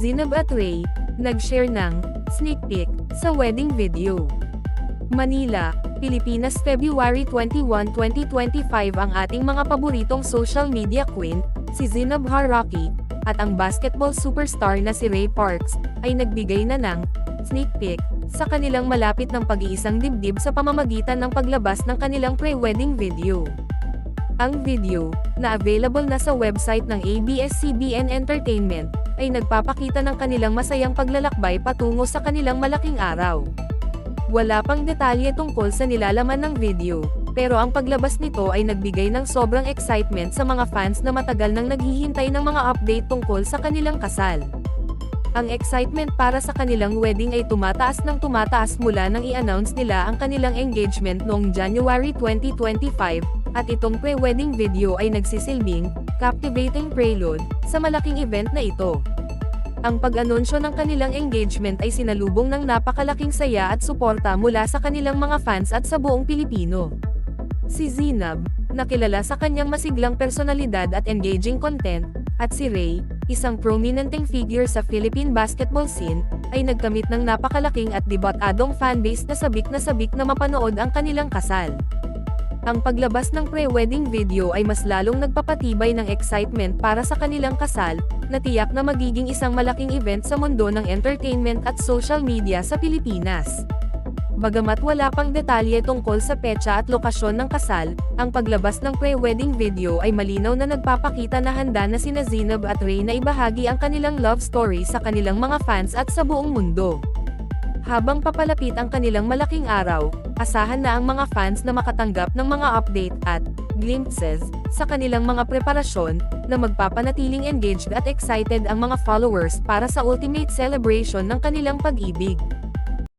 Zinab at Ray, nag-share ng sneak peek sa wedding video. Manila, Pilipinas, February 21, 2025. Ang ating mga paboritong social media queen, si Zinab Haraki, at ang basketball superstar na si Ray Parks, ay nagbigay na ng sneak peek sa kanilang malapit ng pag-iisang dibdib sa pamamagitan ng paglabas ng kanilang pre-wedding video. Ang video, na available na sa website ng ABS-CBN Entertainment, ay nagpapakita ng kanilang masayang paglalakbay patungo sa kanilang malaking araw. Wala pang detalye tungkol sa nilalaman ng video, pero ang paglabas nito ay nagbigay ng sobrang excitement sa mga fans na matagal nang naghihintay ng mga update tungkol sa kanilang kasal. Ang excitement para sa kanilang wedding ay tumataas ng tumataas mula nang i-announce nila ang kanilang engagement noong January 2025, at itong pre-wedding video ay nagsisilbing captivating prelude sa malaking event na ito. Ang pag-anunsyo ng kanilang engagement ay sinalubong ng napakalaking saya at suporta mula sa kanilang mga fans at sa buong Pilipino. Si Zinab, na kilala sa kanyang masiglang personalidad at engaging content, at si Ray, isang prominenteng figure sa Philippine basketball scene, ay nagkamit ng napakalaking at debatadong fanbase na sabik na mapanood ang kanilang kasal. Ang paglabas ng pre-wedding video ay mas lalong nagpapatibay ng excitement para sa kanilang kasal, na tiyak na magiging isang malaking event sa mundo ng entertainment at social media sa Pilipinas. Bagamat wala pang detalye tungkol sa petsa at lokasyon ng kasal, ang paglabas ng pre-wedding video ay malinaw na nagpapakita na handa na sina Zinab at Ray na ibahagi ang kanilang love story sa kanilang mga fans at sa buong mundo. Habang papalapit ang kanilang malaking araw, asahan na ang mga fans na makatanggap ng mga update at glimpses sa kanilang mga preparasyon, na magpapanatiling engaged at excited ang mga followers para sa ultimate celebration ng kanilang pag-ibig.